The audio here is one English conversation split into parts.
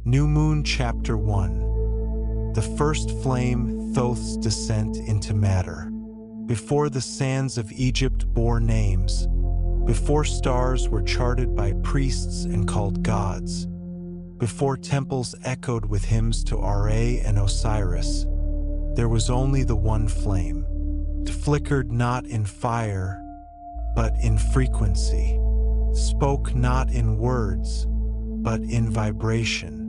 New Moon Chapter 1. The first flame, Thoth's descent into matter. Before the sands of Egypt bore names, before stars were charted by priests and called gods, before temples echoed with hymns to Ra and Osiris, there was only the one flame. It flickered not in fire, but in frequency, spoke not in words, but in vibration.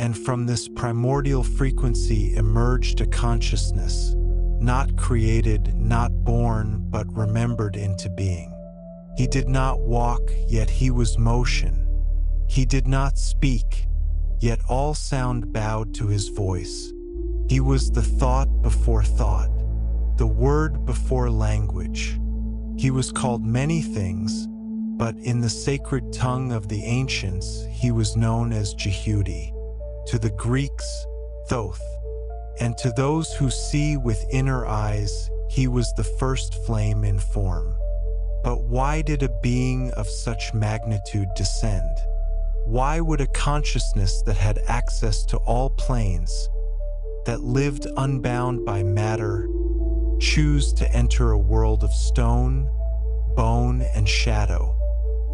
And from this primordial frequency emerged a consciousness, not created, not born, but remembered into being. He did not walk, yet he was motion. He did not speak, yet all sound bowed to his voice. He was the thought before thought, the word before language. He was called many things, but in the sacred tongue of the ancients, he was known as Jehudi. To the Greeks, Thoth, and to those who see with inner eyes, he was the first flame in form. But why did a being of such magnitude descend? Why would a consciousness that had access to all planes, that lived unbound by matter, choose to enter a world of stone, bone, and shadow?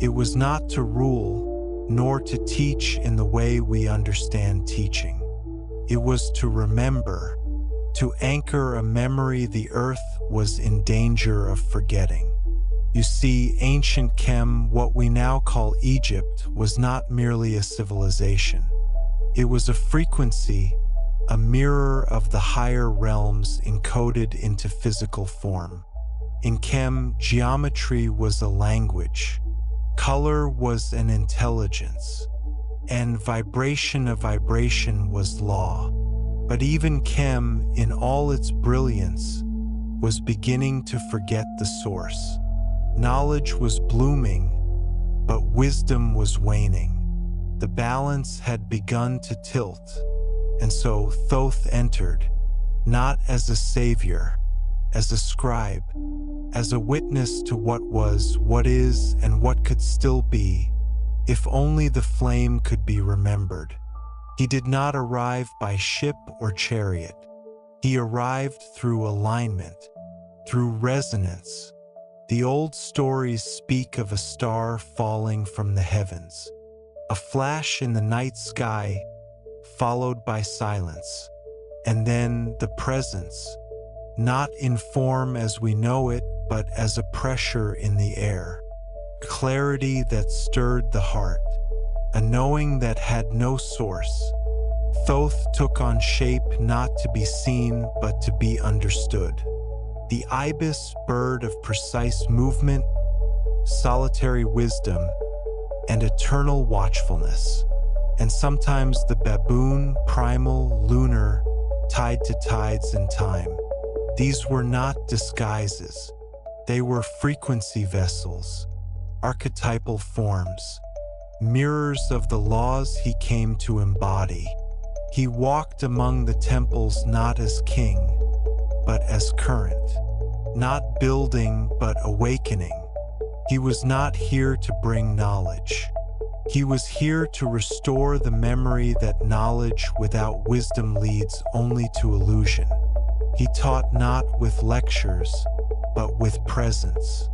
It was not to rule, nor to teach in the way we understand teaching. It was to remember, to anchor a memory the earth was in danger of forgetting. You see, Ancient Khem, what we now call Egypt, was not merely a civilization. It was a frequency, a mirror of the higher realms encoded into physical form. In Khem, geometry was a language, color was an intelligence, and vibration was law. But even Khem, in all its brilliance, was beginning to forget the source. Knowledge was blooming, but wisdom was waning. The balance had begun to tilt, and so Thoth entered, not as a savior, as a scribe, as a witness to what was, what is, and what could still be, if only the flame could be remembered. He did not arrive by ship or chariot. He arrived through alignment, through resonance. The old stories speak of a star falling from the heavens, a flash in the night sky, followed by silence, and then the presence, not in form as we know it, but as a pressure in the air. Clarity that stirred the heart, a knowing that had no source. Thoth took on shape not to be seen, but to be understood. The ibis, bird of precise movement, solitary wisdom, and eternal watchfulness. And sometimes the baboon, primal, lunar, tied to tides and time. These were not disguises. They were frequency vessels, archetypal forms, mirrors of the laws he came to embody. He walked among the temples not as king, but as current, not building, but awakening. He was not here to bring knowledge. He was here to restore the memory that knowledge without wisdom leads only to illusion. He taught not with lectures, but with presence.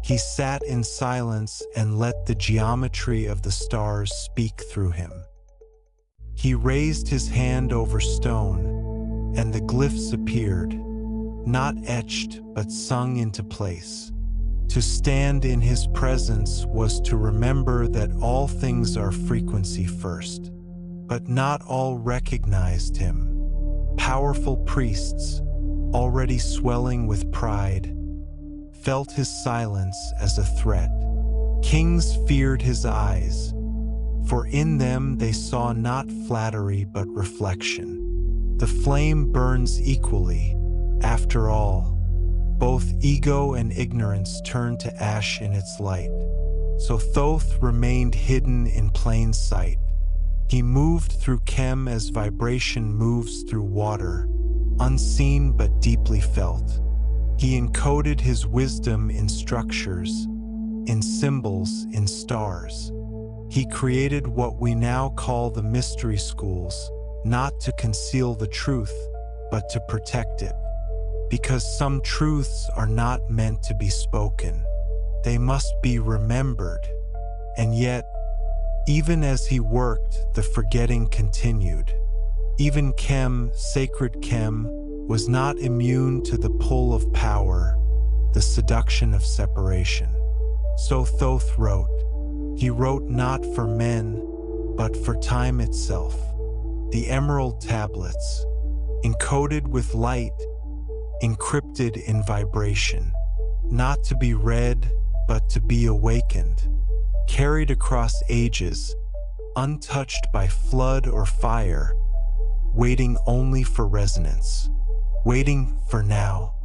He sat in silence and let the geometry of the stars speak through him. He raised his hand over stone, and the glyphs appeared, not etched, but sung into place. To stand in his presence was to remember that all things are frequency first, but not all recognized him. Powerful priests, already swelling with pride, felt his silence as a threat. Kings feared his eyes, for in them they saw not flattery but reflection. The flame burns equally, after all. Both ego and ignorance turn to ash in its light. So Thoth remained hidden in plain sight. He moved through Khem as vibration moves through water, unseen but deeply felt. He encoded his wisdom in structures, in symbols, in stars. He created what we now call the mystery schools, not to conceal the truth, but to protect it. Because some truths are not meant to be spoken. They must be remembered. And yet, even as he worked, the forgetting continued. Even Khem, sacred Khem, was not immune to the pull of power, the seduction of separation. So Thoth wrote. He wrote not for men, but for time itself. The emerald tablets, encoded with light, encrypted in vibration, not to be read, but to be awakened, carried across ages, untouched by flood or fire, waiting only for resonance, waiting for now.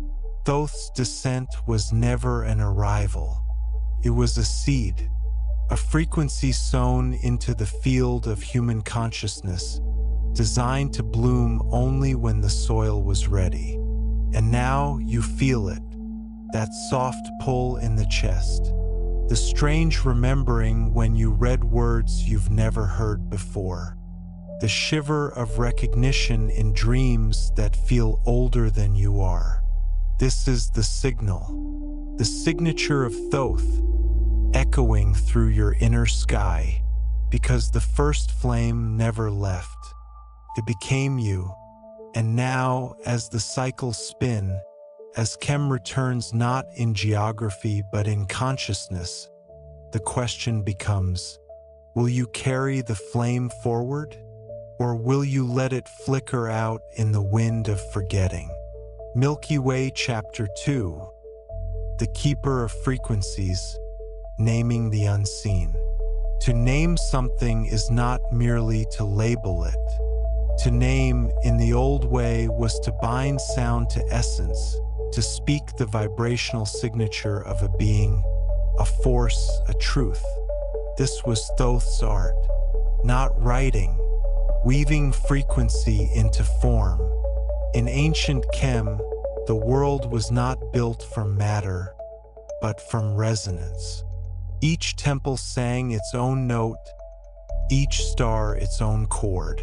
Thoth's descent was never an arrival. It was a seed, a frequency sown into the field of human consciousness, designed to bloom only when the soil was ready. And now you feel it, that soft pull in the chest, the strange remembering when you read words you've never heard before, the shiver of recognition in dreams that feel older than you are. This is the signal, the signature of Thoth, echoing through your inner sky, because the first flame never left. It became you, and now, as the cycles spin, as Khem returns not in geography but in consciousness, the question becomes, will you carry the flame forward, or will you let it flicker out in the wind of forgetting? Milky Way Chapter 2, The Keeper of Frequencies, Naming the Unseen. To name something is not merely to label it. To name, in the old way, was to bind sound to essence, to speak the vibrational signature of a being, a force, a truth. This was Thoth's art, not writing, weaving frequency into form. In ancient Khem, the world was not built from matter, but from resonance. Each temple sang its own note, each star its own chord.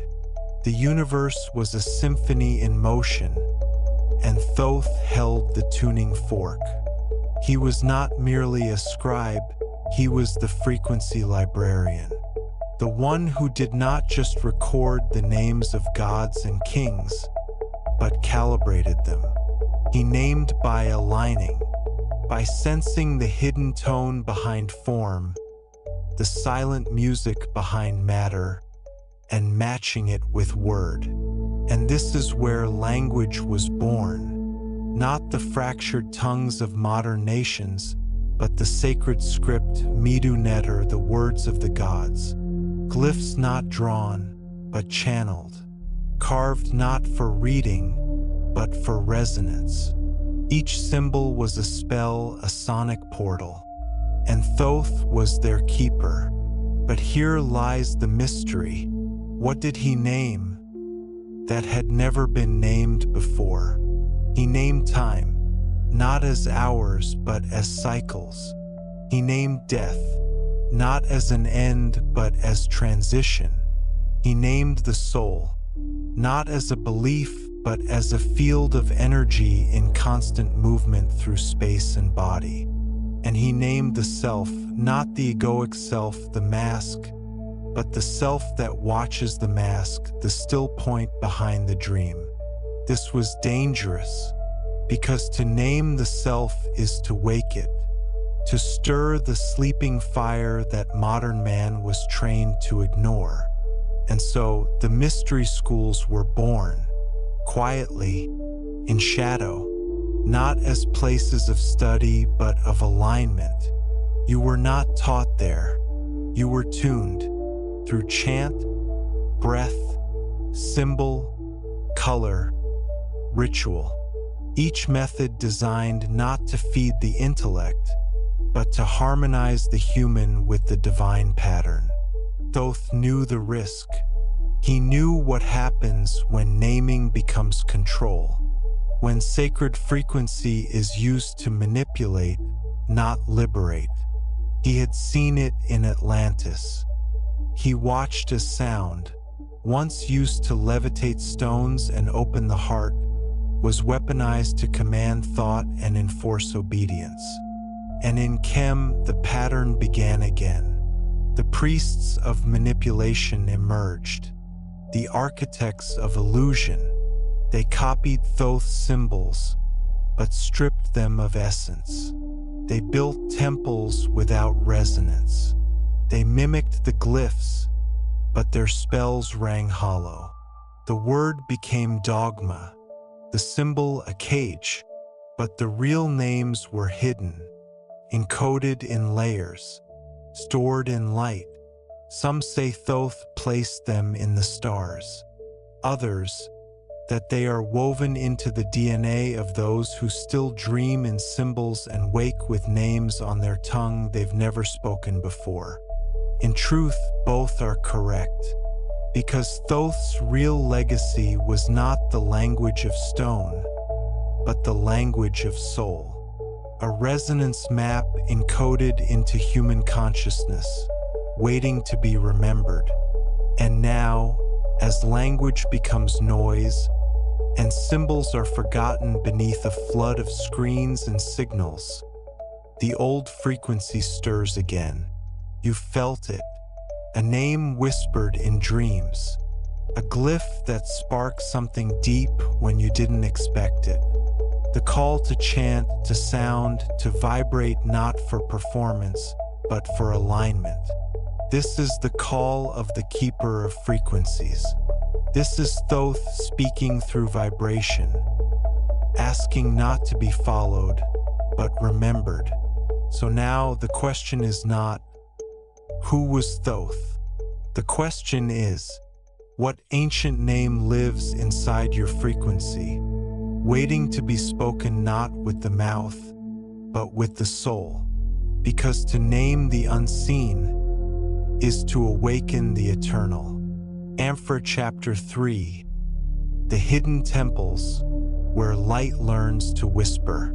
The universe was a symphony in motion, and Thoth held the tuning fork. He was not merely a scribe, he was the frequency librarian. The one who did not just record the names of gods and kings, but calibrated them. He named by aligning, by sensing the hidden tone behind form, the silent music behind matter, and matching it with word. And this is where language was born, not the fractured tongues of modern nations, but the sacred script, Midu Netter, the words of the gods. Glyphs not drawn, but channeled, carved not for reading, but for resonance. Each symbol was a spell, a sonic portal, and Thoth was their keeper. But here lies the mystery. What did he name that had never been named before? He named time, not as hours, but as cycles. He named death, not as an end, but as transition. He named the soul, not as a belief, but as a field of energy in constant movement through space and body. And he named the self, not the egoic self, the mask, but the self that watches the mask, the still point behind the dream. This was dangerous, because to name the self is to wake it, to stir the sleeping fire that modern man was trained to ignore. And so the mystery schools were born, quietly, in shadow, not as places of study but of alignment. You were not taught there. You were tuned through chant, breath, symbol, color, ritual. Each method designed not to feed the intellect, but to harmonize the human with the divine pattern. Thoth knew the risk. He knew what happens when naming becomes control, when sacred frequency is used to manipulate, not liberate. He had seen it in Atlantis, He watched as sound, once used to levitate stones and open the heart, was weaponized to command thought and enforce obedience. And in Khem, the pattern began again. The priests of manipulation emerged, the architects of illusion. They copied Thoth's symbols, but stripped them of essence. They built temples without resonance. They mimicked the glyphs, but their spells rang hollow. The word became dogma, the symbol a cage, but the real names were hidden, encoded in layers, stored in light. Some say Thoth placed them in the stars. Others, that they are woven into the DNA of those who still dream in symbols and wake with names on their tongue they've never spoken before. In truth, both are correct, because Thoth's real legacy was not the language of stone, but the language of soul. A resonance map encoded into human consciousness, waiting to be remembered. And now, as language becomes noise, and symbols are forgotten beneath a flood of screens and signals, the old frequency stirs again. You felt it, a name whispered in dreams, a glyph that sparked something deep when you didn't expect it. The call to chant, to sound, to vibrate, not for performance, but for alignment. This is the call of the keeper of frequencies. This is Thoth speaking through vibration, asking not to be followed, but remembered. So now the question is not, who was Thoth? The question is, what ancient name lives inside your frequency, waiting to be spoken not with the mouth, but with the soul? Because to name the unseen is to awaken the eternal. Amphra Chapter 3. The hidden temples, where light learns to whisper.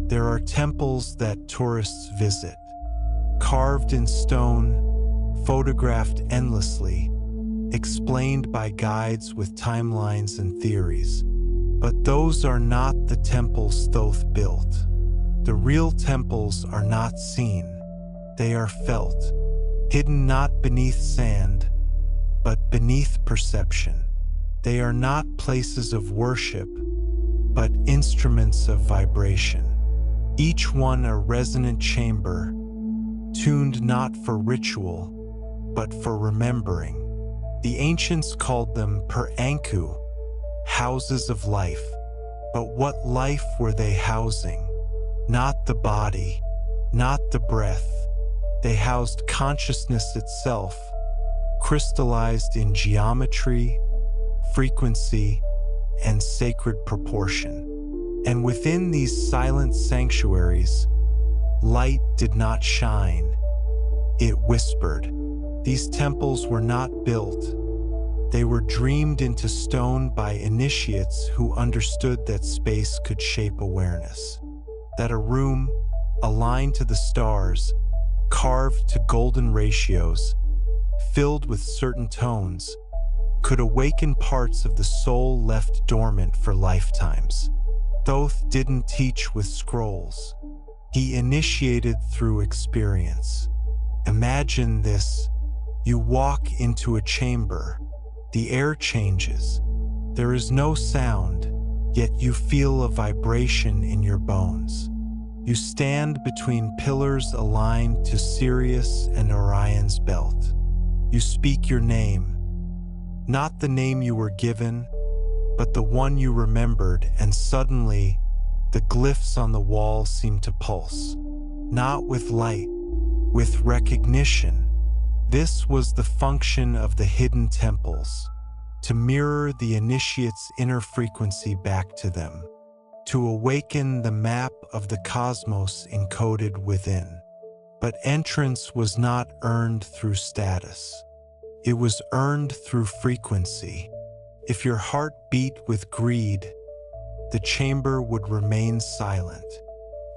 There are temples that tourists visit, carved in stone, photographed endlessly, explained by guides with timelines and theories. But those are not the temples Thoth built. The real temples are not seen, they are felt, hidden not beneath sand, but beneath perception. They are not places of worship, but instruments of vibration. Each one a resonant chamber, tuned not for ritual, but for remembering. The ancients called them per-anku, houses of life. But what life were they housing? Not the body, not the breath. They housed consciousness itself, crystallized in geometry, frequency, and sacred proportion. And within these silent sanctuaries, light did not shine, it whispered. These temples were not built, they were dreamed into stone by initiates who understood that space could shape awareness. That a room, aligned to the stars, carved to golden ratios, filled with certain tones, could awaken parts of the soul left dormant for lifetimes. Thoth didn't teach with scrolls. He initiated through experience. Imagine this. You walk into a chamber. The air changes. There is no sound, yet you feel a vibration in your bones. You stand between pillars aligned to Sirius and Orion's belt. You speak your name, not the name you were given, but the one you remembered, and suddenly, the glyphs on the wall seem to pulse. Not with light, with recognition. This was the function of the hidden temples, to mirror the initiate's inner frequency back to them, to awaken the map of the cosmos encoded within. But entrance was not earned through status. It was earned through frequency. If your heart beat with greed, the chamber would remain silent.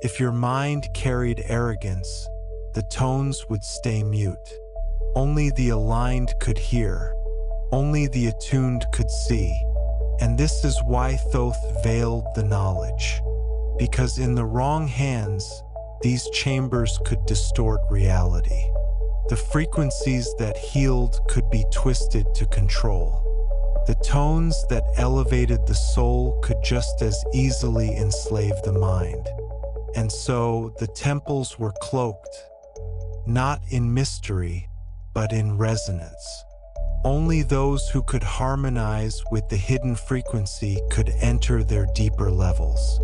If your mind carried arrogance, the tones would stay mute. Only the aligned could hear. Only the attuned could see. And this is why Thoth veiled the knowledge. Because in the wrong hands, these chambers could distort reality. The frequencies that healed could be twisted to control. The tones that elevated the soul could just as easily enslave the mind. And so the temples were cloaked, not in mystery, but in resonance. Only those who could harmonize with the hidden frequency could enter their deeper levels.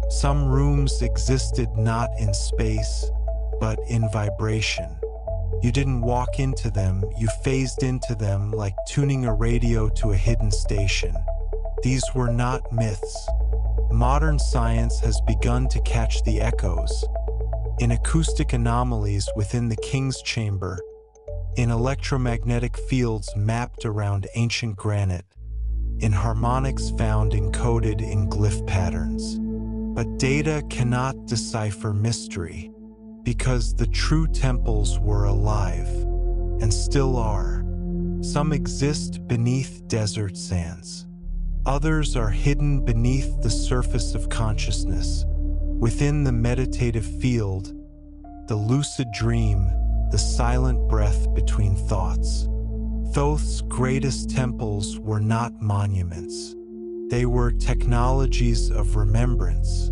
Some rooms existed not in space, but in vibration. You didn't walk into them, you phased into them like tuning a radio to a hidden station. These were not myths. Modern science has begun to catch the echoes. In acoustic anomalies within the king's chamber, in electromagnetic fields mapped around ancient granite, in harmonics found encoded in glyph patterns. But data cannot decipher mystery, because the true temples were alive, and still are. Some exist beneath desert sands. Others are hidden beneath the surface of consciousness, within the meditative field, the lucid dream, the silent breath between thoughts. Thoth's greatest temples were not monuments. They were technologies of remembrance,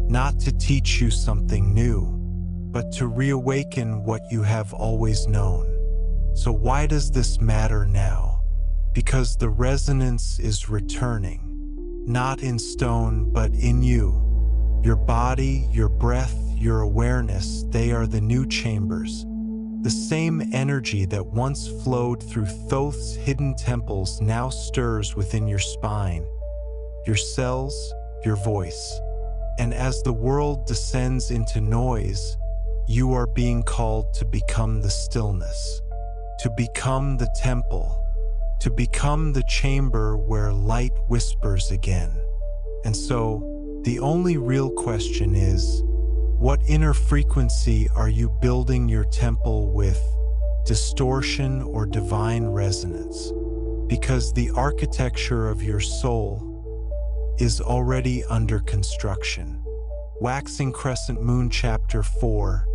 not to teach you something new, but to reawaken what you have always known. So why does this matter now? Because the resonance is returning, not in stone, but in you. Your body, your breath, your awareness, they are the new chambers. The same energy that once flowed through Thoth's hidden temples now stirs within your spine, your cells, your voice. And as the world descends into noise, you are being called to become the stillness, to become the temple, to become the chamber where light whispers again. And so, the only real question is, what inner frequency are you building your temple with, distortion or divine resonance? Because the architecture of your soul is already under construction. Waxing Crescent Moon Chapter 4,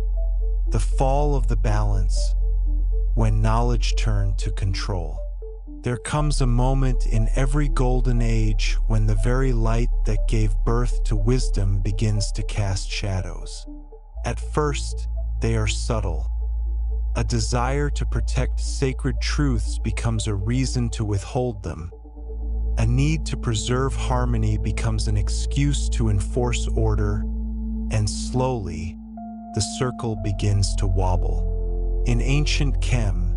The Fall of the Balance, when knowledge turned to control. There comes a moment in every golden age when the very light that gave birth to wisdom begins to cast shadows. At first, they are subtle. A desire to protect sacred truths becomes a reason to withhold them. A need to preserve harmony becomes an excuse to enforce order, and slowly, the circle begins to wobble. In Ancient Khem,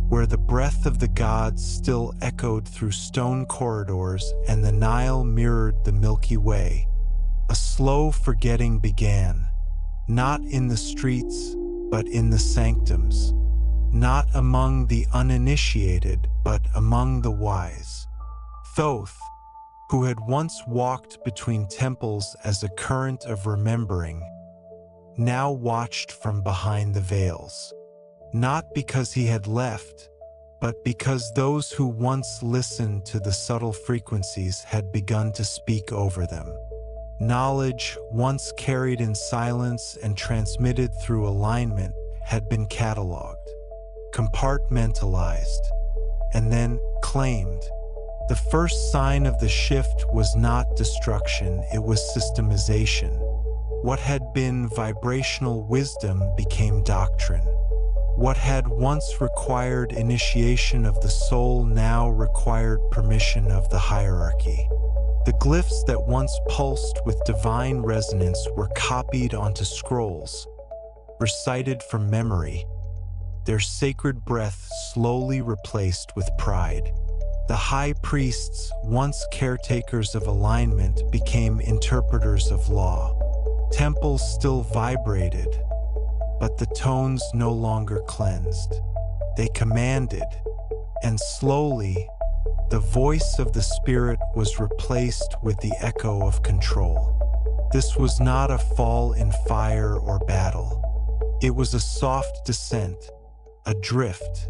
where the breath of the gods still echoed through stone corridors and the Nile mirrored the Milky Way, a slow forgetting began, not in the streets, but in the sanctums, not among the uninitiated, but among the wise. Thoth, who had once walked between temples as a current of remembering, now watched from behind the veils. Not because he had left, but because those who once listened to the subtle frequencies had begun to speak over them. Knowledge, once carried in silence and transmitted through alignment, had been cataloged, compartmentalized, and then claimed. The first sign of the shift was not destruction, it was systemization. What had been vibrational wisdom became doctrine. What had once required initiation of the soul now required permission of the hierarchy. The glyphs that once pulsed with divine resonance were copied onto scrolls, recited from memory, their sacred breath slowly replaced with pride. The high priests, once caretakers of alignment, became interpreters of law. Temples still vibrated, but the tones no longer cleansed. They commanded, and slowly, the voice of the spirit was replaced with the echo of control. This was not a fall in fire or battle. It was a soft descent, adrift,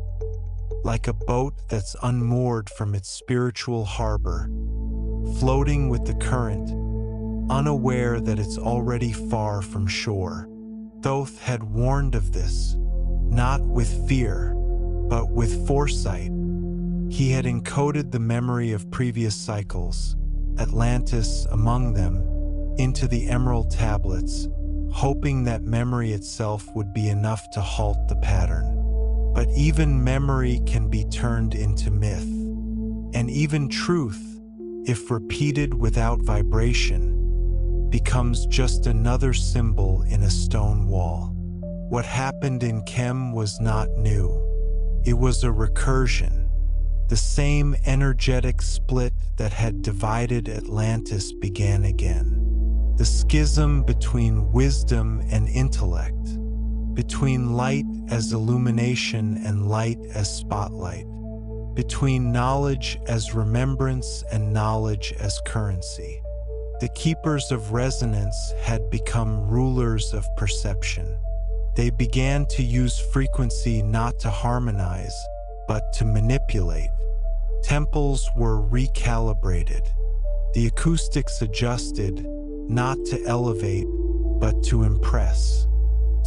like a boat that's unmoored from its spiritual harbor, floating with the current, unaware that it's already far from shore. Thoth had warned of this, not with fear, but with foresight. He had encoded the memory of previous cycles, Atlantis among them, into the emerald tablets, hoping that memory itself would be enough to halt the pattern. But even memory can be turned into myth, and even truth, if repeated without vibration, becomes just another symbol in a stone wall. What happened in Khem was not new. It was a recursion. The same energetic split that had divided Atlantis began again. The schism between wisdom and intellect, between light as illumination and light as spotlight, between knowledge as remembrance and knowledge as currency. The keepers of resonance had become rulers of perception. They began to use frequency not to harmonize, but to manipulate. Temples were recalibrated. The acoustics adjusted, not to elevate, but to impress.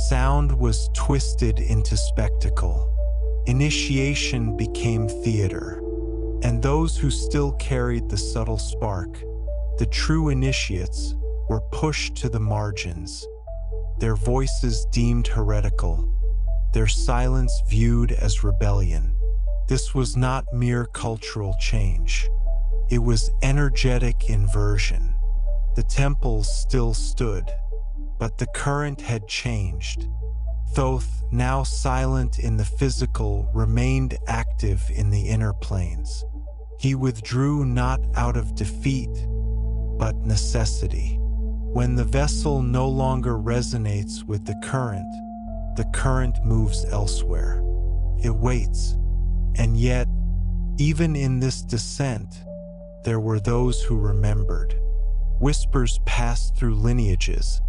Sound was twisted into spectacle. Initiation became theater. And those who still carried the subtle spark, the true initiates, were pushed to the margins. Their voices deemed heretical, their silence viewed as rebellion. This was not mere cultural change. It was energetic inversion. The temples still stood, but the current had changed. Thoth, now silent in the physical, remained active in the inner planes. He withdrew not out of defeat, but necessity. When the vessel no longer resonates with the current moves elsewhere. It waits. And yet, even in this descent, there were those who remembered. Whispers passed through lineages,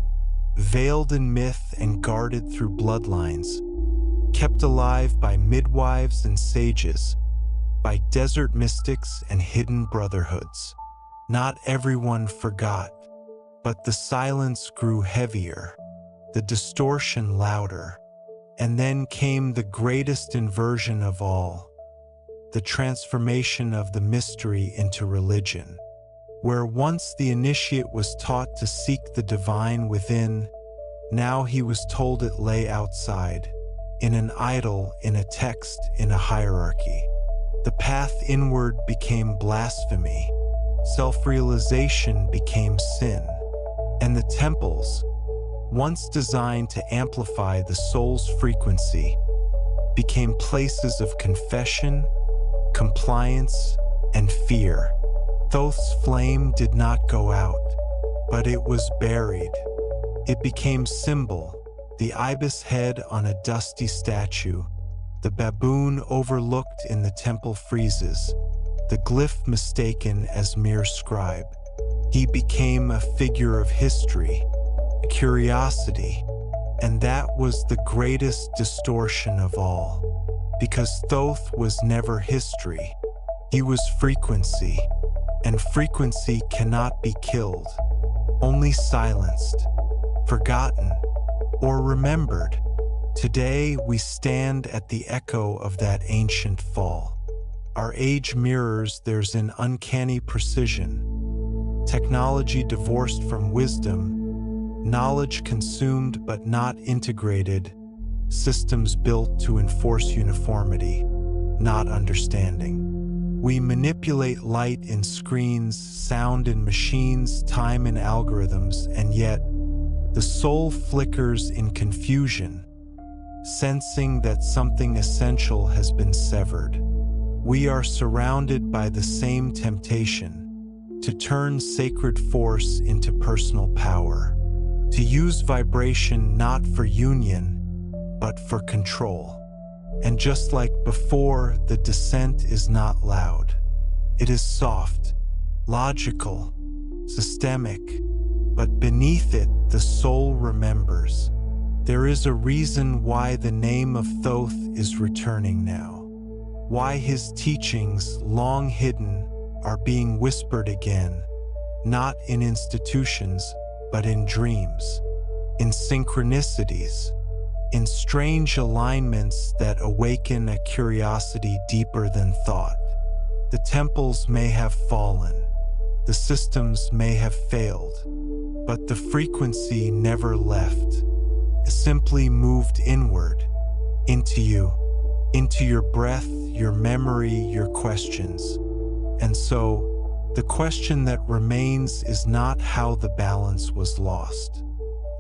veiled in myth and guarded through bloodlines, kept alive by midwives and sages, by desert mystics and hidden brotherhoods. Not everyone forgot, but the silence grew heavier, the distortion louder. And then came the greatest inversion of all, the transformation of the mystery into religion. Where once the initiate was taught to seek the divine within, now he was told it lay outside, in an idol, in a text, in a hierarchy. The path inward became blasphemy, self-realization became sin, and the temples, once designed to amplify the soul's frequency, became places of confession, compliance, and fear. Thoth's flame did not go out, but it was buried. It became symbol, the ibis head on a dusty statue, the baboon overlooked in the temple friezes, the glyph mistaken as mere scribe. He became a figure of history, a curiosity, and that was the greatest distortion of all, because Thoth was never history. He was frequency. And frequency cannot be killed, only silenced, forgotten, or remembered. Today we stand at the echo of that ancient fall. Our age mirrors theirs in uncanny precision. Technology divorced from wisdom, knowledge consumed but not integrated, systems built to enforce uniformity, not understanding. We manipulate light in screens, sound in machines, time in algorithms, and yet the soul flickers in confusion, sensing that something essential has been severed. We are surrounded by the same temptation to turn sacred force into personal power, to use vibration not for union, but for control. And just like before, the descent is not loud. It is soft, logical, systemic, but beneath it, the soul remembers. There is a reason why the name of Thoth is returning now, why his teachings, long hidden, are being whispered again, not in institutions, but in dreams, in synchronicities, in strange alignments that awaken a curiosity deeper than thought. The temples may have fallen, the systems may have failed, but the frequency never left. It simply moved inward, into you, into your breath, your memory, your questions. And so, the question that remains is not how the balance was lost.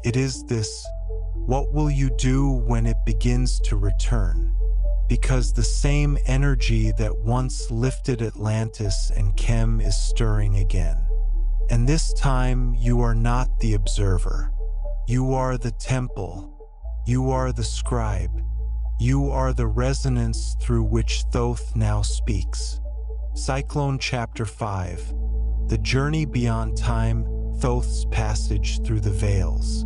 It is this: what will you do when it begins to return? Because the same energy that once lifted Atlantis and Khem is stirring again. And this time, you are not the observer. You are the temple. You are the scribe. You are the resonance through which Thoth now speaks. Cyclone Chapter 5. The Journey Beyond Time, Thoth's Passage Through the Veils.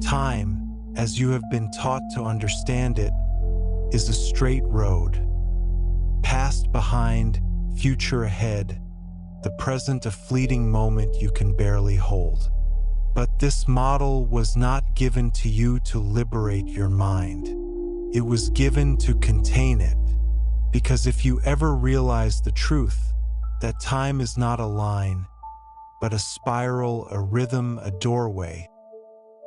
Time, as you have been taught to understand it, is a straight road. Past behind, future ahead, the present a fleeting moment you can barely hold. But this model was not given to you to liberate your mind. It was given to contain it. Because if you ever realize the truth, that time is not a line, but a spiral, a rhythm, a doorway,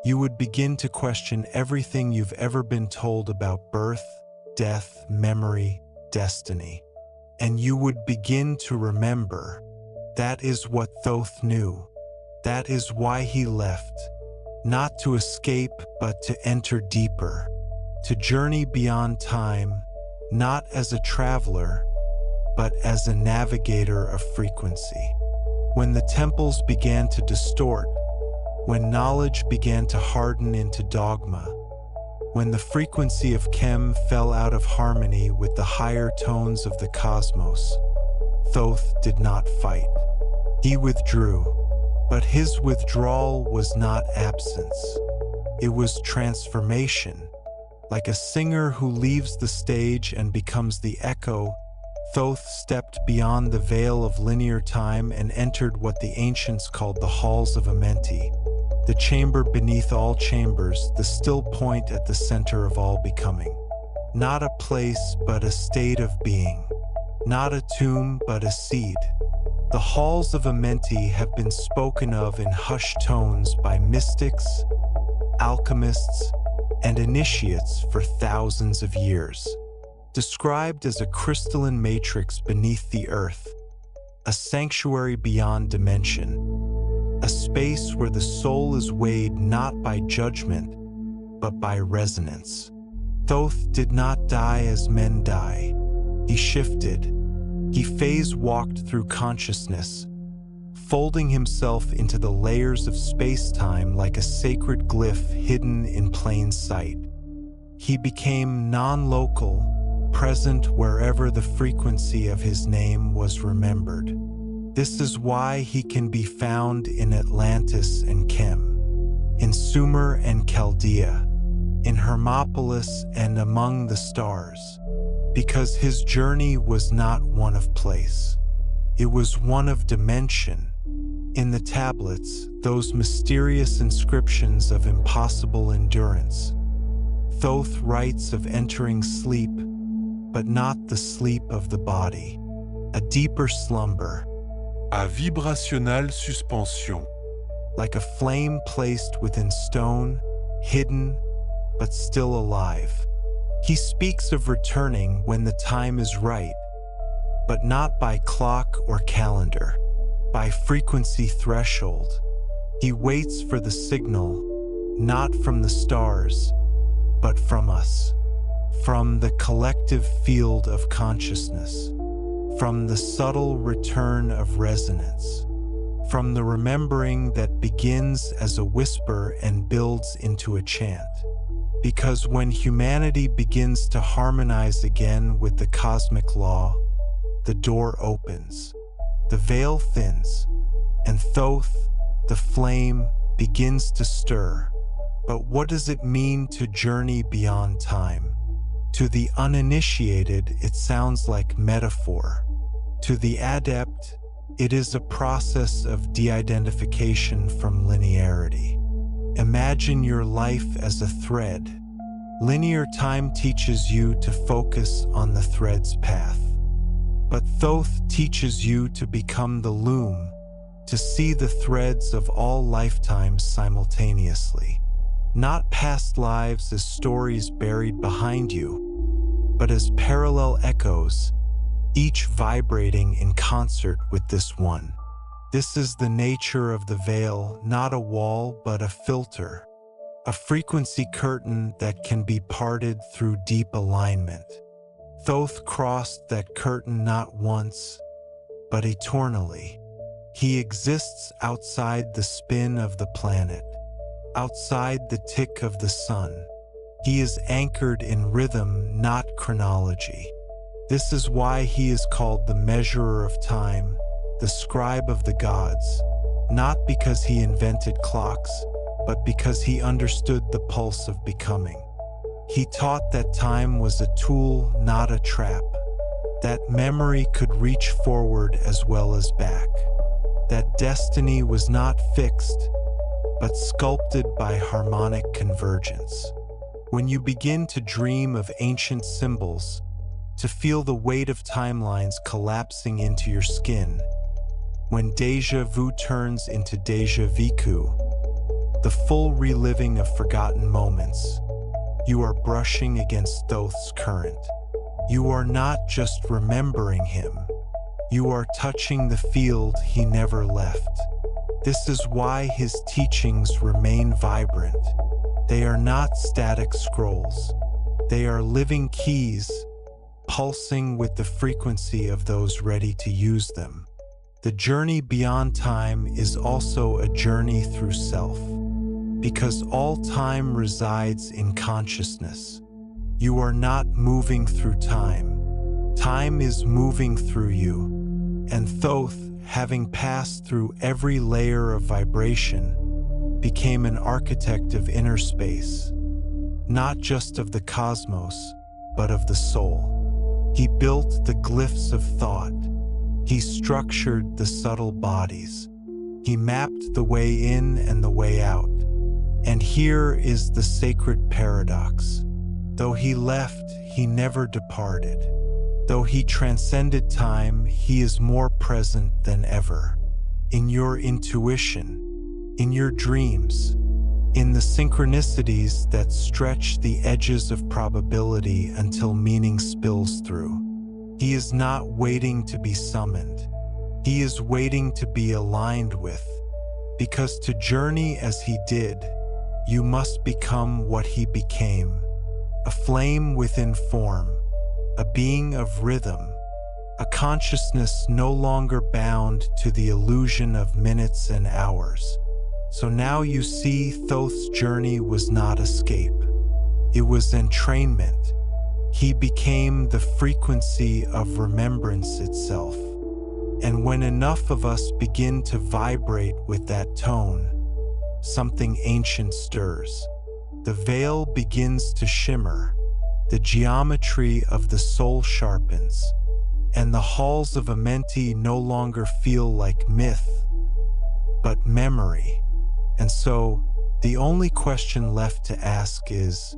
you would begin to question everything you've ever been told about birth, death, memory, destiny. And you would begin to remember. That is what Thoth knew. That is why he left. Not to escape, but to enter deeper. To journey beyond time, not as a traveler, but as a navigator of frequency. When the temples began to distort, when knowledge began to harden into dogma, when the frequency of Khem fell out of harmony with the higher tones of the cosmos, Thoth did not fight. He withdrew, but his withdrawal was not absence. It was transformation. Like a singer who leaves the stage and becomes the echo, Thoth stepped beyond the veil of linear time and entered what the ancients called the halls of Amenti, the chamber beneath all chambers, the still point at the center of all becoming. Not a place, but a state of being. Not a tomb, but a seed. The halls of Amenti have been spoken of in hushed tones by mystics, alchemists, and initiates for thousands of years. Described as a crystalline matrix beneath the earth, a sanctuary beyond dimension, a space where the soul is weighed not by judgment, but by resonance. Thoth did not die as men die. He shifted. He phase-walked through consciousness, folding himself into the layers of space-time like a sacred glyph hidden in plain sight. He became non-local, present wherever the frequency of his name was remembered. This is why he can be found in Atlantis and Khem, in Sumer and Chaldea, in Hermopolis and among the stars, because his journey was not one of place. It was one of dimension. In the tablets, those mysterious inscriptions of impossible endurance, Thoth writes of entering sleep, but not the sleep of the body, a deeper slumber, à vibrationnelle suspension, like a flame placed within stone, hidden, but still alive. He speaks of returning when the time is right, but not by clock or calendar, by frequency threshold. He waits for the signal, not from the stars, but from us, from the collective field of consciousness, from the subtle return of resonance, from the remembering that begins as a whisper and builds into a chant. Because when humanity begins to harmonize again with the cosmic law, the door opens, the veil thins, and Thoth, the flame, begins to stir. But what does it mean to journey beyond time? To the uninitiated, it sounds like metaphor. To the adept, it is a process of de-identification from linearity. Imagine your life as a thread. Linear time teaches you to focus on the thread's path. But Thoth teaches you to become the loom, to see the threads of all lifetimes simultaneously. Not past lives as stories buried behind you, but as parallel echoes, each vibrating in concert with this one. This is the nature of the veil, not a wall, but a filter, a frequency curtain that can be parted through deep alignment. Thoth crossed that curtain not once, but eternally. He exists outside the spin of the planet, outside the tick of the sun. He is anchored in rhythm, not chronology. This is why he is called the measurer of time, the scribe of the gods, not because he invented clocks, but because he understood the pulse of becoming. He taught that time was a tool, not a trap, that memory could reach forward as well as back, that destiny was not fixed, but sculpted by harmonic convergence. When you begin to dream of ancient symbols, to feel the weight of timelines collapsing into your skin, when déjà vu turns into déjà vécu, the full reliving of forgotten moments, you are brushing against Thoth's current. You are not just remembering him, you are touching the field he never left. This is why his teachings remain vibrant. They are not static scrolls. They are living keys, pulsing with the frequency of those ready to use them. The journey beyond time is also a journey through self, because all time resides in consciousness. You are not moving through time. Time is moving through you. And Thoth, having passed through every layer of vibration, became an architect of inner space, not just of the cosmos, but of the soul. He built the glyphs of thought. He structured the subtle bodies. He mapped the way in and the way out. And here is the sacred paradox. Though he left, he never departed. Though he transcended time, he is more present than ever. In your intuition, in your dreams, in the synchronicities that stretch the edges of probability until meaning spills through. He is not waiting to be summoned. He is waiting to be aligned with, because to journey as he did, you must become what he became, a flame within form, a being of rhythm, a consciousness no longer bound to the illusion of minutes and hours. So now you see, Thoth's journey was not escape. It was entrainment. He became the frequency of remembrance itself. And when enough of us begin to vibrate with that tone, something ancient stirs. The veil begins to shimmer. The geometry of the soul sharpens. And the halls of Amenti no longer feel like myth, but memory. And so, the only question left to ask is,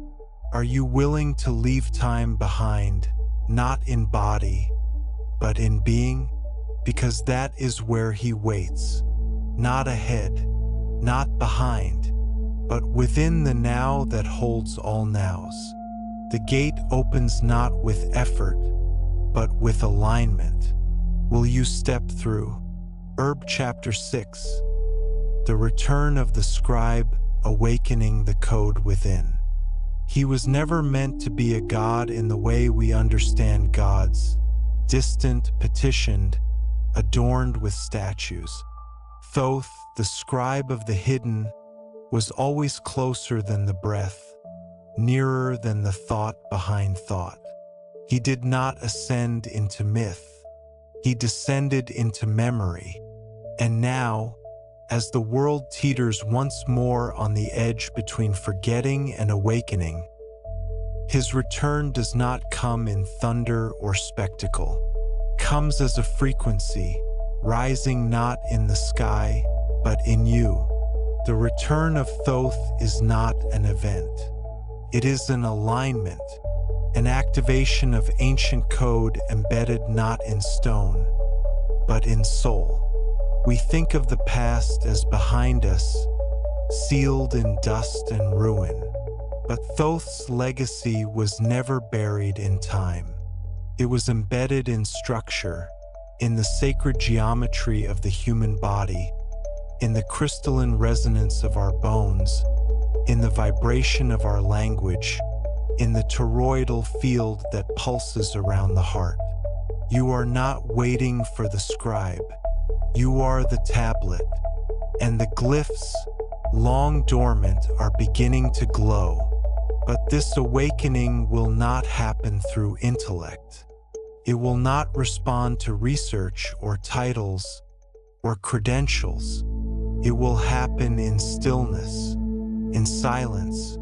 are you willing to leave time behind, not in body, but in being? Because that is where he waits, not ahead, not behind, but within the now that holds all nows. The gate opens not with effort, but with alignment. Will you step through? Chapter 6. The return of the scribe, awakening the code within. He was never meant to be a god in the way we understand gods, distant, petitioned, adorned with statues. Thoth, the scribe of the hidden, was always closer than the breath, nearer than the thought behind thought. He did not ascend into myth. He descended into memory. And now, as the world teeters once more on the edge between forgetting and awakening, his return does not come in thunder or spectacle. It comes as a frequency, rising not in the sky, but in you. The return of Thoth is not an event. It is an alignment, an activation of ancient code embedded not in stone, but in soul. We think of the past as behind us, sealed in dust and ruin. But Thoth's legacy was never buried in time. It was embedded in structure, in the sacred geometry of the human body, in the crystalline resonance of our bones, in the vibration of our language, in the toroidal field that pulses around the heart. You are not waiting for the scribe. You are the tablet, and the glyphs, long dormant, are beginning to glow. But this awakening will not happen through intellect. It will not respond to research or titles or credentials. It will happen in stillness, in silence,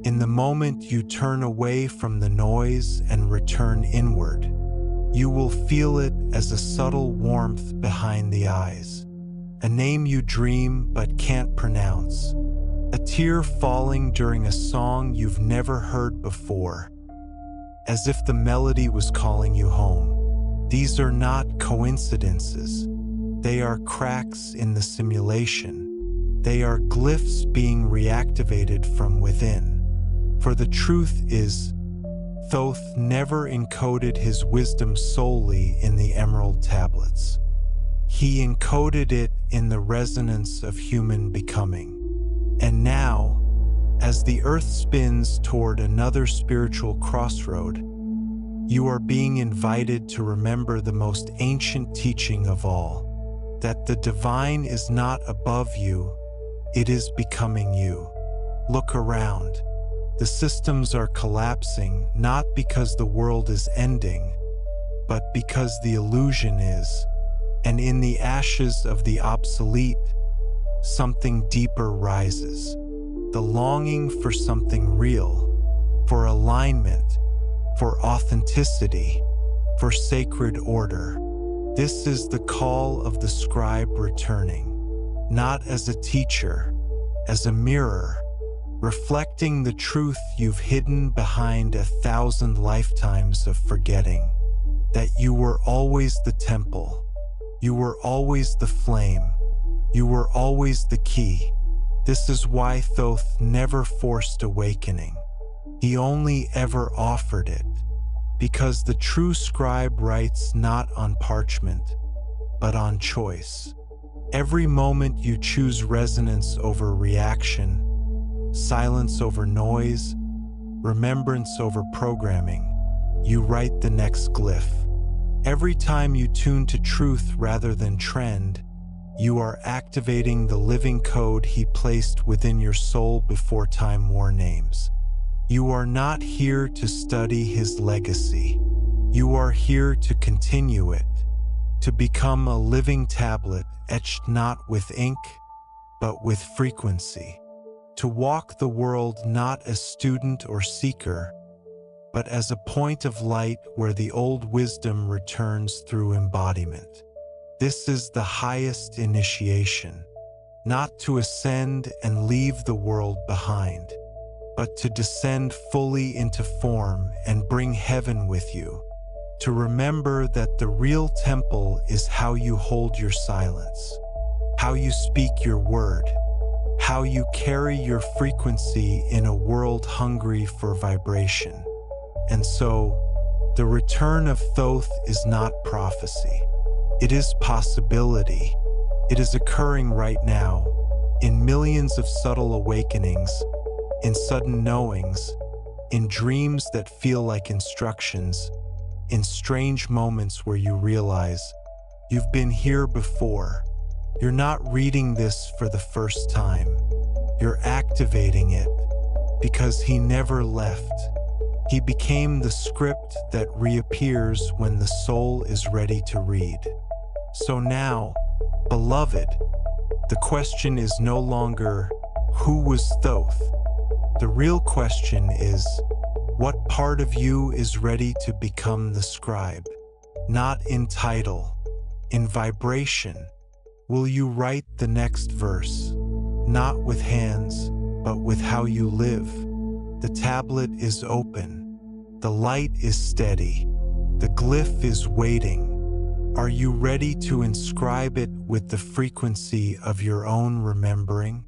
in the moment you turn away from the noise and return inward. You will feel it as a subtle warmth behind the eyes, a name you dream but can't pronounce, a tear falling during a song you've never heard before, as if the melody was calling you home. These are not coincidences. They are cracks in the simulation. They are glyphs being reactivated from within. For the truth is, Thoth never encoded his wisdom solely in the emerald tablets. He encoded it in the resonance of human becoming. And now, as the earth spins toward another spiritual crossroad, you are being invited to remember the most ancient teaching of all, that the divine is not above you, it is becoming you. Look around. The systems are collapsing not because the world is ending, but because the illusion is. And in the ashes of the obsolete, something deeper rises. The longing for something real, for alignment, for authenticity, for sacred order. This is the call of the scribe returning, not as a teacher, as a mirror, reflecting the truth you've hidden behind 1,000 lifetimes of forgetting, that you were always the temple, you were always the flame, you were always the key. This is why Thoth never forced awakening. He only ever offered it, because the true scribe writes not on parchment, but on choice. Every moment you choose resonance over reaction, silence over noise, remembrance over programming, you write the next glyph. Every time you tune to truth rather than trend, you are activating the living code he placed within your soul before time wore names. You are not here to study his legacy. You are here to continue it, to become a living tablet etched not with ink, but with frequency. To walk the world not as student or seeker, but as a point of light where the old wisdom returns through embodiment. This is the highest initiation, not to ascend and leave the world behind, but to descend fully into form and bring heaven with you. To remember that the real temple is how you hold your silence, how you speak your word, how you carry your frequency in a world hungry for vibration. And so, the return of Thoth is not prophecy. It is possibility. It is occurring right now, in millions of subtle awakenings, in sudden knowings, in dreams that feel like instructions, in strange moments where you realize you've been here before. You're not reading this for the first time. You're activating it because he never left. He became the script that reappears when the soul is ready to read. So now, beloved, The question is no longer, who was Thoth? The real question is, what part of you is ready to become the scribe? Not in title, in vibration. Will you write the next verse? Not with hands, but with how you live. The tablet is open. The light is steady. The glyph is waiting. Are you ready to inscribe it with the frequency of your own remembering?